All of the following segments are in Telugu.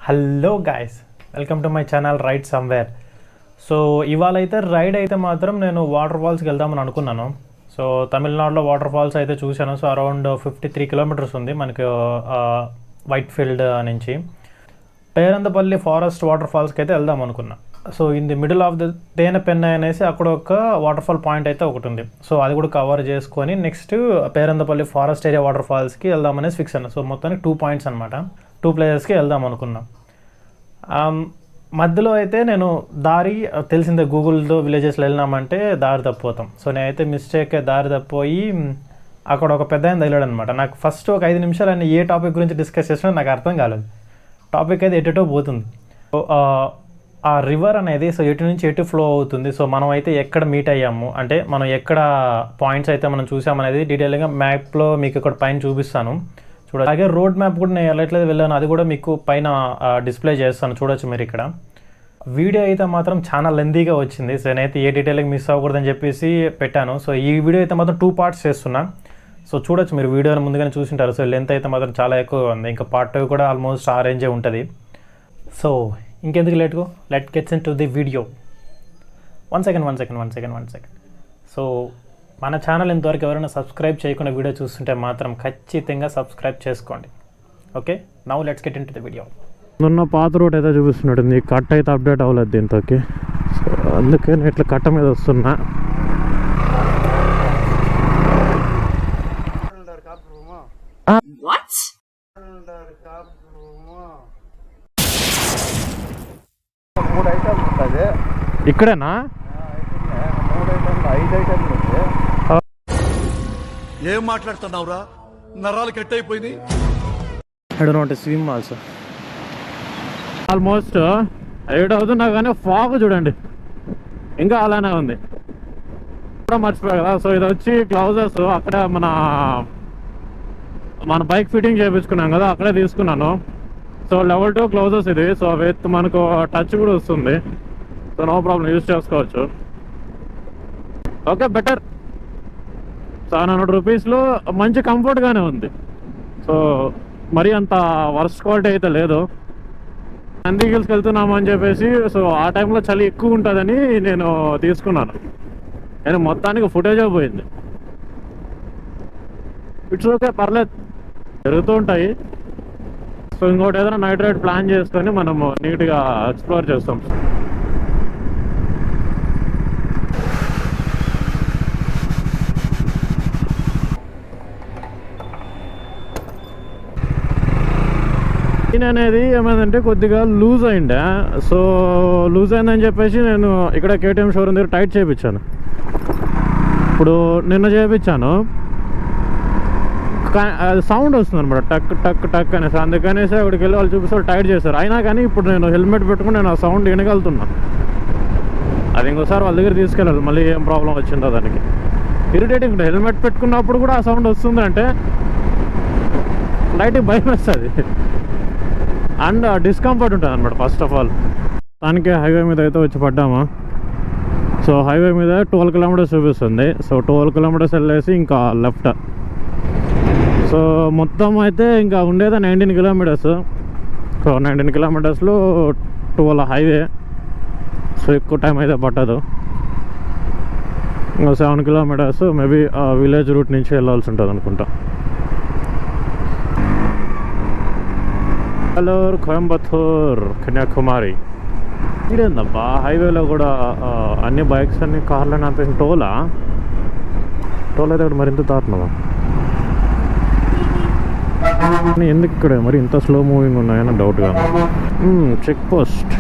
Hello guys, welcome to my channel ride somewhere. So ఇవాళ అయితే రైడ్ అయితే మాత్రం నేను వాటర్ ఫాల్స్కి వెళ్దామని అనుకున్నాను. సో తమిళనాడులో వాటర్ ఫాల్స్ అయితే చూశాను. సో అరౌండ్ 53 కిలోమీటర్స్ ఉంది మనకి వైట్ ఫీల్డ్ నుంచి. పేరందపల్లి ఫారెస్ట్ వాటర్ ఫాల్స్కి అయితే వెళ్దాం అనుకున్నా. So in the middle of the తేనెపెన్న అనేసి అక్కడ ఒక వాటర్ ఫాల్ పాయింట్ అయితే ఒకటి ఉంది. సో అది కూడా కవర్ చేసుకొని next Perandapalli forest area water ఫాల్స్కి వెళ్దామనేసి ఫిక్స్ అన్నా. సో మొత్తానికి 2 పాయింట్స్ అనమాట, 2 ప్లేసెస్కి వెళ్దాం అనుకున్నాం. మధ్యలో అయితే నేను దారి తెలిసిందే, గూగుల్తో విలేజెస్లో వెళ్ళినామంటే దారి తప్పిపోతాం. సో నేనైతే మిస్టేక్ దారి తప్పిపోయి అక్కడ ఒక పెద్ద ఆయన తగిలాడు అనమాట. నాకు ఫస్ట్ ఒక 5 నిమిషాలు ఆయన ఏ టాపిక్ గురించి డిస్కస్ చేసినా నాకు అర్థం కాలేదు. టాపిక్ అయితే ఎటో పోతుంది. ఆ రివర్ అనేది సో ఎటు నుంచి ఎటు ఫ్లో అవుతుంది. సో మనం అయితే ఎక్కడ మీట్ అయ్యాము అంటే మనం ఎక్కడ పాయింట్స్ అయితే మనం చూసామనేది డీటెయిల్గా మ్యాప్లో మీకు ఇక్కడ పైన చూపిస్తాను చూడండి. అలాగే రోడ్ మ్యాప్ కూడా నేను ఎట్లయితే వెళ్ళాను అది కూడా మీకు పైన డిస్ప్లే చేస్తాను, చూడొచ్చు మీరు ఇక్కడ. వీడియో అయితే మాత్రం చాలా లెంతీగా వచ్చింది. సో నేనైతే ఏ డీటెయిల్గా మిస్ అవ్వకూడదని చెప్పేసి పెట్టాను. సో ఈ వీడియో అయితే మాత్రం 2 పార్ట్స్ చేస్తున్నా. సో చూడొచ్చు మీరు, వీడియోని ముందుగానే చూసింటారు. సో లెంత్ అయితే మాత్రం చాలా ఎక్కువగా ఉంది. ఇంకా పార్ట్ 2 కూడా ఆల్మోస్ట్ ఆ రేంజే ఉంటుంది. సో ఇంకెందుకు let's go, let gets into the video. One second. So మన ఛానల్ ఇంతవరకు ఎవరైనా సబ్స్క్రైబ్ చేయకుండా వీడియో చూస్తుంటే మాత్రం ఖచ్చితంగా సబ్స్క్రైబ్ చేసుకోండి. Okay, now let's get in to the video. ఉన్న పాత రోడ్ అయితే చూపిస్తున్నట్టుంది, కట్ అయితే అప్డేట్ అవ్వలేదు దీంతోకి. సో అందుకే నేను ఇట్లా కట్ట మీద వస్తున్నా. ఇక్కడేనా? ఏం మాట్లాడుతున్నావురా, నరాలు కట్ అయిపోయింది. I don't want to swim also. Almost 8 అవుతున్నా కానీ ఫాగ్ చూడండి ఇంకా అలానే ఉంది. కూడా మర్చిపోయా కదా. సో ఇది వచ్చి గ్లౌజెస్ అక్కడ మన బైక్ ఫిట్టింగ్ చేయించుకున్నాం కదా, అక్కడే తీసుకున్నాను. సో లెవెల్ 2 గ్లౌజెస్ ఇది. సో విత్ మనకు టచ్ కూడా వస్తుంది. సో నో ప్రాబ్లం, యూజ్ చేసుకోవచ్చు. Okay, better. 700 రూపీస్లో మంచి కంఫర్ట్గానే ఉంది. సో మరీ అంత వర్స్ట్ క్వాలిటీ అయితే లేదు. నంది హిల్స్కి వెళ్తున్నాము అని చెప్పేసి సో ఆ టైంలో చలి ఎక్కువ ఉంటుందని నేను తీసుకున్నాను. నేను మొత్తానికి ఫుటేజే పోయింది. ఇట్స్ ఓకే, పర్లేదు, జరుగుతూ ఉంటాయి. సో ఇంకోటి ఏదైనా నైట్ రైడ్ ప్లాన్ చేసుకొని మనము నీట్గా ఎక్స్ప్లోర్ చేస్తాం. అనేది ఏమైందంటే కొద్దిగా లూజ్ అయిండే. సో లూజ్ అయిందని చెప్పేసి నేను ఇక్కడ కేటీఎం షోరూమ్ దగ్గర టైట్ చేయించాను. ఇప్పుడు నిన్న చేయించాను, అది సౌండ్ వస్తుంది అనమాట, టక్ టక్ టక్ అనేసి. అందుకనేసి అక్కడికి వెళ్ళి వాళ్ళు చూపిస్తే వాళ్ళు టైట్ చేశారు. అయినా కానీ ఇప్పుడు నేను హెల్మెట్ పెట్టుకుని నేను ఆ సౌండ్ వినగలుగుతున్నా. అది ఇంకోసారి వాళ్ళ దగ్గర తీసుకెళ్ళాలి, మళ్ళీ ఏం ప్రాబ్లం వచ్చిందో దానికి. ఇరిటేటింగ్ ఉంటుంది, హెల్మెట్ పెట్టుకున్నప్పుడు కూడా ఆ సౌండ్ వస్తుంది అంటే లైట్గా భయం వేస్తుంది అండ్ డిస్కంఫర్ట్ ఉంటుంది అనమాట. ఫస్ట్ ఆఫ్ ఆల్ దానికి హైవే మీద అయితే వచ్చి పడ్డాము. సో హైవే మీద 12 కిలోమీటర్స్ చూపిస్తుంది. సో 12 కిలోమీటర్స్ వెళ్ళేసి ఇంకా లెఫ్ట్. సో మొత్తం అయితే ఇంకా ఉండేది 19 కిలోమీటర్స్. So 19 కిలోమీటర్స్లో 12 highway. సో ఎక్కువ టైం అయితే పట్టదు. ఇంకా 7 కిలోమీటర్స్ మేబీ విలేజ్ రూట్ నుంచి వెళ్ళాల్సి ఉంటుంది అనుకుంటా. హలో, కోయంబత్తూర్, కన్యాకుమారి. ఇదేందబ్బా హైవేలో కూడా అన్ని బైక్స్ అన్ని కార్లు ఆపేసి టోల్ అయితే ఇక్కడ మరింత దారుణమా? ఎందుకు ఇక్కడ మరి ఇంత స్లో మూవింగ్ ఉన్నాయని డౌట్గా. చెక్ పోస్ట్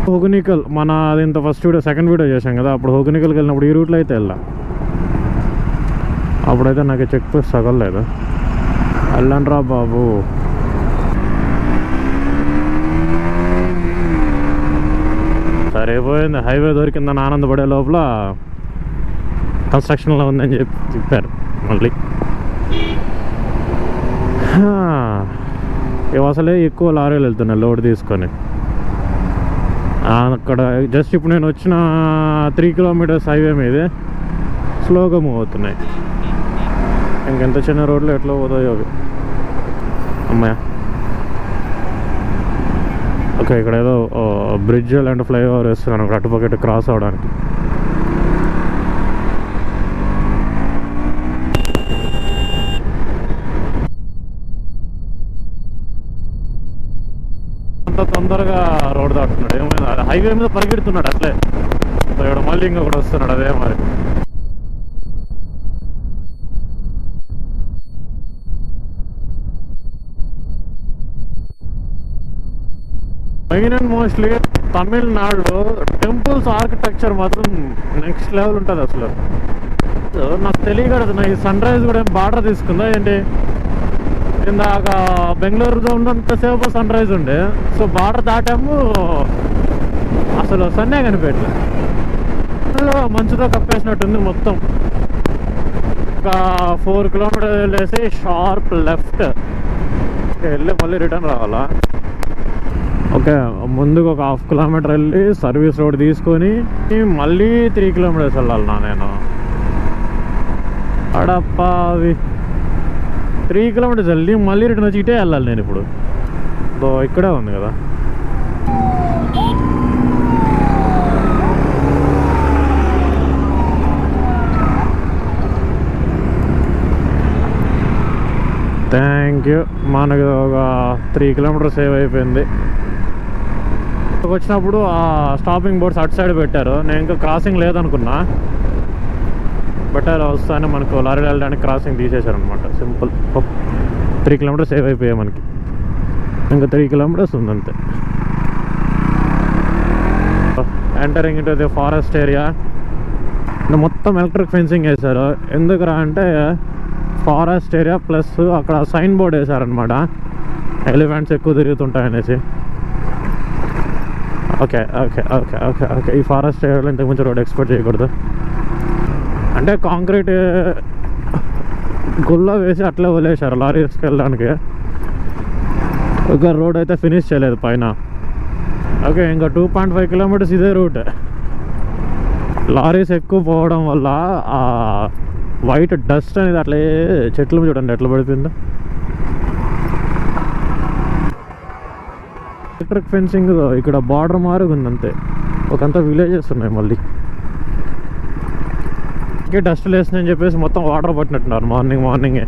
హోగనికల్. అది ఇంత ఫస్ట్ వీడియో సెకండ్ వీడియో చేశాం కదా, అప్పుడు హోగనికల్కి వెళ్ళినప్పుడు ఈ రూట్లో అయితే వెళ్ళా. అప్పుడైతే నాకు చెక్ పోస్ట్ తగలలేదు. వెళ్ళండి రా బాబు. సరిపోయింది, హైవే దొరికిందని ఆనందపడే లోపల కన్స్ట్రక్షన్లో ఉందని చెప్పారు మళ్ళీ. అసలే ఎక్కువ లారీలు వెళ్తున్నాయి లోడ్ తీసుకొని. అక్కడ జస్ట్ ఇప్పుడు నేను వచ్చిన 3 కిలోమీటర్స్ హైవే మీదే స్లోగా మూవ్ అవుతున్నాయి. ఇంకెంత చిన్న రోడ్లు ఎట్లా పోతాయో అవి. అమ్మాయ ఓకే, ఇక్కడ ఏదో బ్రిడ్జ్ లాంటి ఫ్లైఓవర్ వేస్తున్నాను అటుపక్కటి క్రాస్ అవడానికి. అంత తొందరగా రోడ్ దాటుతున్నాడు, ఏమైనా హైవే మీద పరిగెడుతున్నాడు అట్లే. ఇక్కడ మళ్ళీ ఇంకొకటి వస్తున్నాడు, అదే మరి. మెయిన్ అండ్ మోస్ట్లీ తమిళనాడులో టెంపుల్స్ ఆర్కిటెక్చర్ మాత్రం నెక్స్ట్ లెవెల్ ఉంటుంది అసలు. నాకు తెలియకూడదు, నా ఈ సన్ రైజ్ కూడా ఏం బార్డర్ తీసుకుందా ఏంటి. ఇందాక బెంగళూరులో ఉన్నంతసేపు సన్ రైజ్ ఉండే, సో బార్డర్ దాటాము అసలు సన్నే కనిపించలేదు. మంచుతో కప్పేసినట్టుంది మొత్తం. ఒక 4 కిలోమీటర్స్ వెళ్ళేసి షార్ప్ లెఫ్ట్ వెళ్ళి మళ్ళీ రిటర్న్ రావాలా. ఓకే, ముందుకు ఒక 1/2 కిలోమీటర్ వెళ్ళి సర్వీస్ రోడ్ తీసుకొని మళ్ళీ 3 కిలోమీటర్స్ వెళ్ళాలి నేను. అడప్ప, అవి 3 కిలోమీటర్స్ వెళ్ళి మళ్ళీ రిటర్న్ వచ్చి ఇటే వెళ్ళాలి నేను ఇప్పుడు. ఇక్కడే ఉంది కదా. థ్యాంక్ యూ, మనకు ఒక 3 కిలోమీటర్స్ సేవ్ అయిపోయింది. వచ్చినప్పుడు ఆ స్టాపింగ్ బోర్డ్స్ అటు సైడ్ పెట్టారు, నేను ఇంకా క్రాసింగ్ లేదనుకున్నా. బట్ అలా వస్తానే మనకు లారీలు వెళ్ళడానికి క్రాసింగ్ తీసేశారు అనమాట. సింపుల్ 3 కిలోమీటర్స్ సేవ్ అయిపోయాయి మనకి. ఇంకా 3 కిలోమీటర్స్ ఉంది అంతే. Entering into the forest area. మొత్తం ఎలక్ట్రిక్ ఫెన్సింగ్ వేశారు. ఎందుకురా అంటే ఫారెస్ట్ ఏరియా ప్లస్ అక్కడ సైన్ బోర్డ్ వేశారనమాట, ఎలిఫెంట్స్ ఎక్కువ తిరుగుతుంటాయనేసి. Okay okay okay okay okay ఈ ఫారెస్ట్ ఏరియాలో ఇంతకు ముందు రోడ్ ఎక్స్పెక్ట్ చేయకూడదు. అంటే కాంక్రీట్ గుల్ల వేసి అట్లే వదిలేశారు లారీ వెళ్ళడానికి. ఒక రోడ్ అయితే ఫినిష్ చేయలేదు పైన. ఓకే, ఇంకా 2.5 కిలోమీటర్స్ ఇదే రూట్. లారీస్ ఎక్కువ పోవడం వల్ల ఆ వైట్ డస్ట్ అనేది అట్లే చెట్లు చూడండి ఎట్లా పడిపోయిందో. ఎలక్ట్రిక్ ఫెన్సింగ్ ఇక్కడ బార్డర్ మారుగుంది అంతే. ఒకంతా విలేజెస్ ఉన్నాయి మళ్ళీ. డస్ట్ లేస్తుందని చెప్పేసి మొత్తం వాటర్ పట్టినట్టున్నారు మార్నింగే.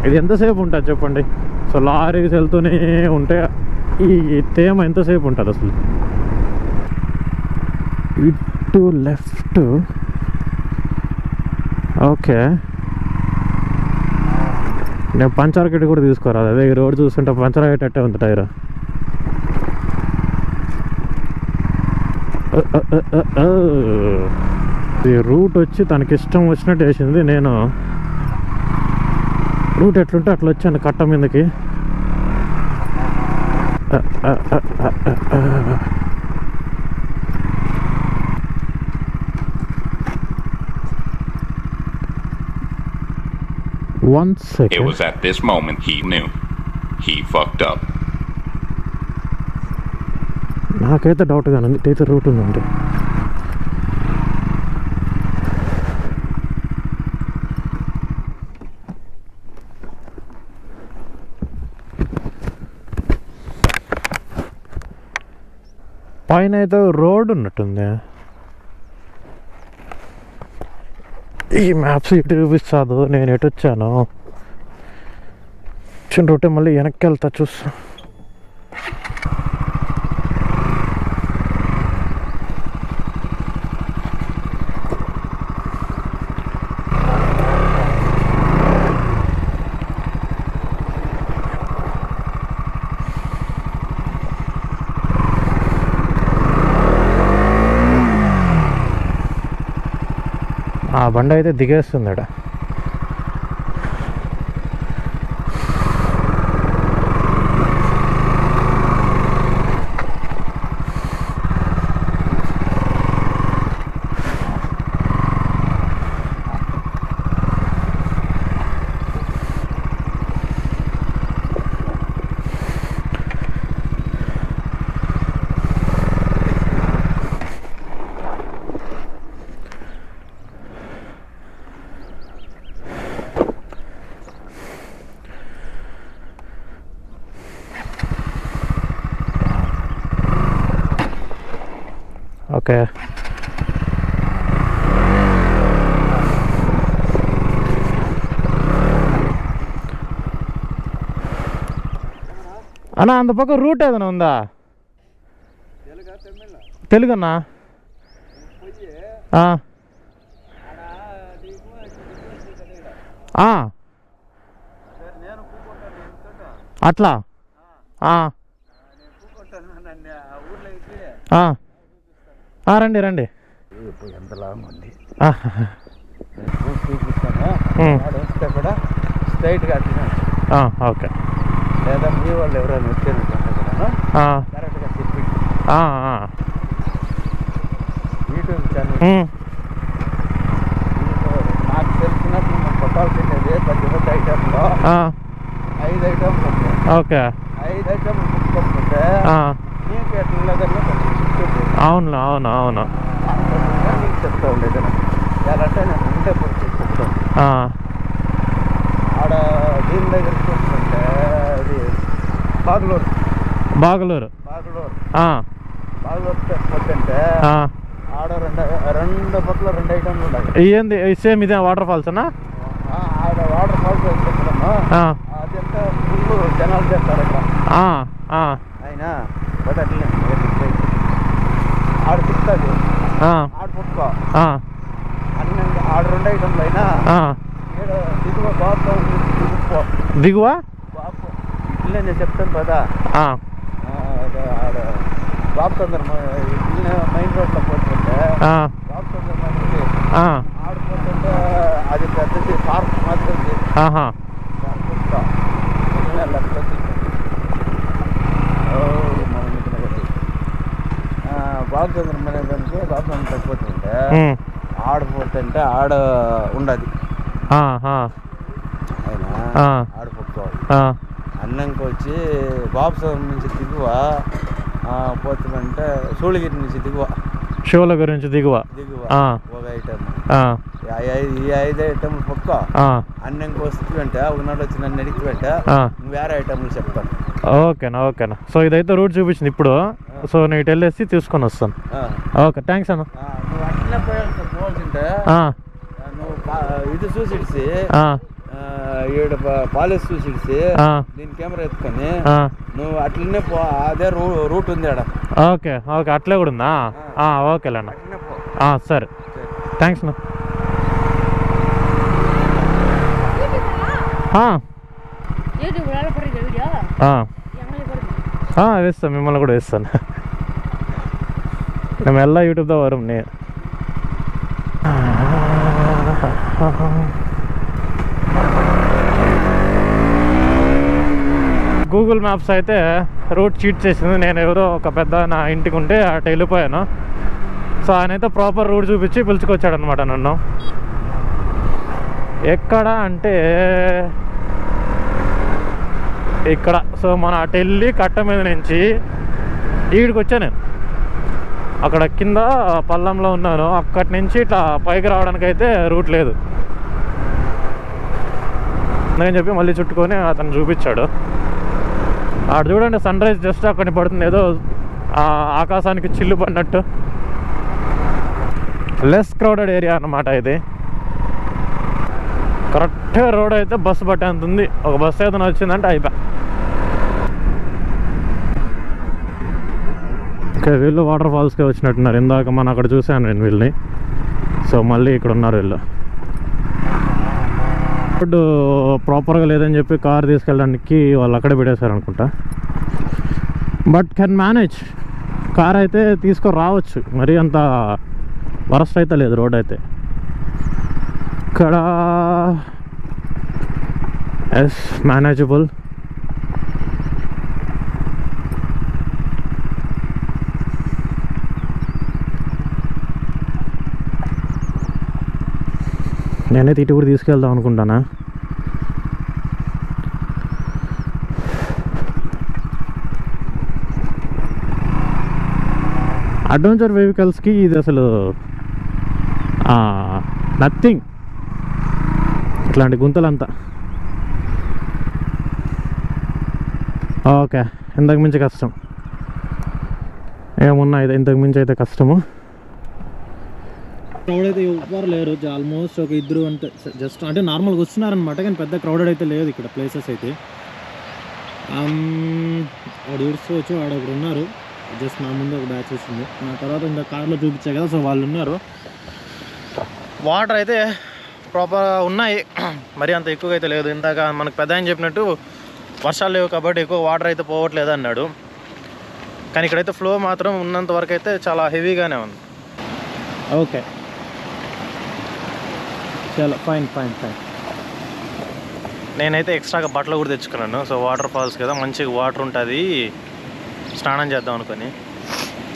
ఇది ఎంతసేపు ఉంటుంది చెప్పండి. సో లారీస్ వెళ్తూనే ఉంటే ఈ తేమ ఎంతసేపు ఉంటుంది అసలు. ఇటు లెఫ్ట్. ఓకే, నేను పంచర్ కిట్ కూడా తీసుకోరాదు. అదే ఈ రోడ్ చూస్తుంటే పంచర్ అయ్యేటట్టే ఉంది టైర్. ఈ రూట్ వచ్చి తనకి ఇష్టం వచ్చినట్టు వేసింది. నేను రూట్ ఎట్లుంటే అట్లా వచ్చాను కట్ట మీదకి. One second. It was at this moment he knew. He fucked up. నాకైతే డౌట్గా ఉంది ఇటైతే రూట్ ఉందండి. పైన అయితే రోడ్ ఉన్నట్టుంది. ఈ మ్యాప్స్ ఇటు చూపిస్తాదు నేను ఎటు వచ్చాను. వచ్చిన రూటే మళ్ళీ వెనక్కి వెళ్తా చూస్తా. ఆ బండి అయితే దిగేస్తుంది. ఓకే. అన్నా అంత పక్క రూట్ ఏదైనా ఉందా? తెలుగన్నా? అట్లా రండి రండి. ఎంత లాంగ్ ఉంది ఆ. చూపిస్తాను. వస్తే కూడా స్ట్రైట్గా అట్లా ఓకే. లేదా మీ వాళ్ళు ఎవరైనా వచ్చారంటే కూడా కరెక్ట్గా చెప్పి యూట్యూబ్ ఛానల్ నాకు తెలిసినప్పుడు మనం కొట్టాల్సింది 10 ఐటెంలో 5 ఐటెంలు ఉంటాయి. ఓకే. 5 ఐటెంలు ముట్టుకుంటుంటే నీకు ఎట్లా అవును అవును అవును నీకు చెప్తా ఉండేది ఎలా అంటే నేను ఉంటే పరిస్థితి చెప్తాను. ఆడ దీని దగ్గర చూస్తుంటే అది బాగులూరు బాగులూరు పోతుంటే ఆడ రెండు పక్కల 2 ఐటమ్లు ఉన్నాయి. ఏంది సేమ్ ఇదే వాటర్ ఫాల్స్ అన్నా? ఆడ వాటర్ ఫాల్స్ చెప్పడము అదంతా ఫుల్ జనాలు చేస్తారు అక్కడ ఆయన బట్ అట్లే ఆడ తిప్పుతుంది ఆడ పుట్టుకో అన్నీ ఆడ 2 ఐటమ్లు అయినా దిగువ బాబు దిగువ బాబు ఇట్లే నేను చెప్తాను కదా. ఆడ బాబు తొందర ఇట్లనే మెయిన్ రోడ్లో పోతుంటే బాబు తొందర మంది ఆడిపోతుంటే అది పెద్దది పార్క్ మాత్రం బాబు తొందర మనకి బాబు తొందర తగ్గిపోతుంటే ఆడిపోతుంటే ఆడ ఉండదు ఆయన ఆడిపోవాలి. అన్నంకి వచ్చి బాబుసం నుంచి దిగువ పోతుందంటే సూళగిరి నుంచి దిగువ షోలగిరి నుంచి దిగువ ఒక ఐటమ్ ఈ 5 ఐటమ్లు పక్క అన్నంకి వస్తుందంటే ఒకనాడు వచ్చి నన్ను అడిగితే వేరే ఐటమ్లు చెప్తాను. ఓకేనా. సో ఇదైతే రూట్ చూపించింది ఇప్పుడు. సో నేను ఇటు వెళ్ళేసి తీసుకొని వస్తాను. ఓకే, థ్యాంక్స్ అన్న. నువ్వు అట్లనే పోవాల్సింటే నువ్వు ఇది చూసిడిసి ఈడ పాలెస్ చూసిడిసి దీని కెమెరా ఎత్తుకొని నువ్వు అట్లనే పో. అదే రూట్ ఉంది ఆడ. ఓకే అట్లే కూడా ఉందా? ఓకేలేనా. సరే, థ్యాంక్స్ అన్న. వేస్తాను, మిమ్మల్ని కూడా వేస్తాను. మేము ఎలా యూట్యూబ్లో వరం నేను. గూగుల్ మ్యాప్స్ అయితే రూట్ చీట్ చేసింది. నేను ఎవరో ఒక పెద్ద నా ఇంటికి ఉంటే అటు వెళ్ళిపోయాను. సో ఆయన అయితే ప్రాపర్ రూట్ చూపించి పిలుచుకొచ్చాడు అనమాట నన్ను. ఎక్కడ అంటే ఇక్కడ. సో మన అటు వెళ్ళి కట్ట మీద నుంచి ఈడికి వచ్చాను నేను. అక్కడ కింద పల్లంలో ఉన్నాను. అక్కడి నుంచి ఇట్లా పైకి రావడానికి అయితే రూట్ లేదు అని చెప్పి మళ్ళీ చుట్టుకొని అతను చూపించాడు. అక్కడ చూడండి, సన్ రైజ్ జస్ట్ అక్కడిని పడుతుంది. ఏదో ఆకాశానికి చిల్లు పడినట్టు. లెస్ క్రౌడెడ్ ఏరియా అన్నమాట ఇది. కరెక్ట్గా రోడ్ అయితే బస్సు పట్టేంత ఉంది. ఒక బస్సు ఏదైనా వచ్చిందంటే అయిపోయా. ఓకే, వీళ్ళు వాటర్ ఫాల్స్కే వచ్చినట్టున్నారు. ఇందాక మనం అక్కడ చూశాను నేను వీళ్ళని. సో మళ్ళీ ఇక్కడ ఉన్నారు వీళ్ళు. రోడ్డు ప్రాపర్గా లేదని చెప్పి కార్ తీసుకెళ్ళడానికి వాళ్ళు అక్కడే పెట్టేశారు అనుకుంటా. But can manage. కార్ అయితే తీసుకొని రావచ్చు, మరీ అంత వరస్ట్ అయితే లేదు రోడ్ అయితే. ఇక్కడ ఎస్ మేనేజబుల్. నేనైతే ఇటు కూడా తీసుకెళ్దాం అనుకుంటానా. అడ్వెంచర్ వెహికల్స్కి ఇది అసలు నథింగ్. ఇట్లాంటి గుంతలంతా ఓకే. ఇంతకు మించి కష్టం ఏమున్నా. ఇది ఇంతకు మించి అయితే కష్టము. క్రౌడ్ అయితే ఎవ్వరు లేరు, ఆల్మోస్ట్ ఒక ఇద్దరు అంటే జస్ట్ అంటే నార్మల్గా వస్తున్నారనమాట, కానీ పెద్ద క్రౌడెడ్ అయితే లేదు ఇక్కడ ప్లేసెస్ అయితే. వాడు ఏడుకోవచ్చు, వాడు ఒకడు ఉన్నారు జస్ట్ నా ముందు ఒక బ్యాచ్ వస్తుంది, నా తర్వాత ఇంకా కార్లో చూపించాయి కదా, సో వాళ్ళు ఉన్నారు. వాటర్ అయితే ప్రాపర్ ఉన్నాయి, మరీ అంత ఎక్కువగా అయితే లేదు. ఇందాక మనకు పెద్ద ఆయన చెప్పినట్టు వర్షాలు లేవు కాబట్టి ఎక్కువ వాటర్ అయితే పోవట్లేదు అన్నాడు, కానీ ఇక్కడైతే ఫ్లో మాత్రం ఉన్నంత వరకు అయితే చాలా హెవీగానే ఉంది. ఓకే చాలా ఫైన్. నేనైతే ఎక్స్ట్రాగా బట్టలు కూడా తెచ్చుకున్నాను. సో వాటర్ ఫాల్స్ కదా, మంచిగా వాటర్ ఉంటుంది, స్నానం చేద్దాం అనుకొని.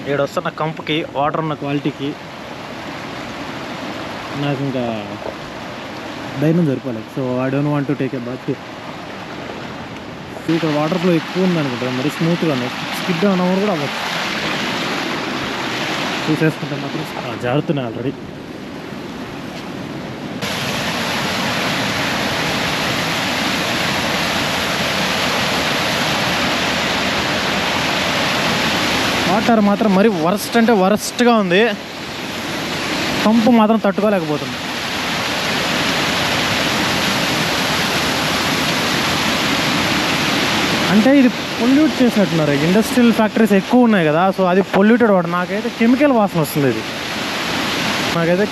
ఇక్కడ వస్తున్న కంపుకి వాటర్ ఉన్న క్వాలిటీకి నాకు ఇంకా ధైర్యం సరిపోలేదు. So I don't want to take a bath. ఇక్కడ వాటర్ ఫ్లో ఎక్కువ ఉంది అనుకుంటా, మరి స్మూత్గా స్కిడ్ అన్నవారు కూడా అవ్వచ్చు. చూసేసుకుంటే మాత్రం జారుతున్నాయి ఆల్రెడీ. వాటర్ మాత్రం మరి వరస్ట్ అంటే వరస్ట్గా ఉంది, పంపు మాత్రం తట్టుకోలేకపోతుంది. అంటే ఇది పొల్యూట్ చేసినట్టున్నారు, ఇండస్ట్రియల్ ఫ్యాక్టరీస్ ఎక్కువ ఉన్నాయి కదా, సో అది పొల్యూటెడ్ వాటర్. నాకైతే కెమికల్ వాసన వస్తుంది, ఇది నాకైతే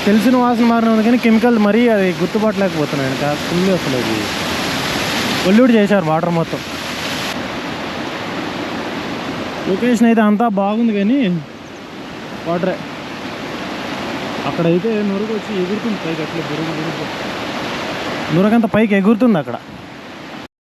తెలిసిన వాసన మారిన ఉంది, కానీ కెమికల్ మరీ అది గుర్తుపట్టలేకపోతున్నాను. ఫుల్ అసలు అది పొల్యూట్ చేశారు వాటర్ మొత్తం. లొకేషన్ అయితే అంతా బాగుంది, కానీ వాటరే అక్కడైతే నురుగు వచ్చి ఎగురుతుంది పైకి, అట్లా నురగంతా పైకి ఎగురుతుంది అక్కడ.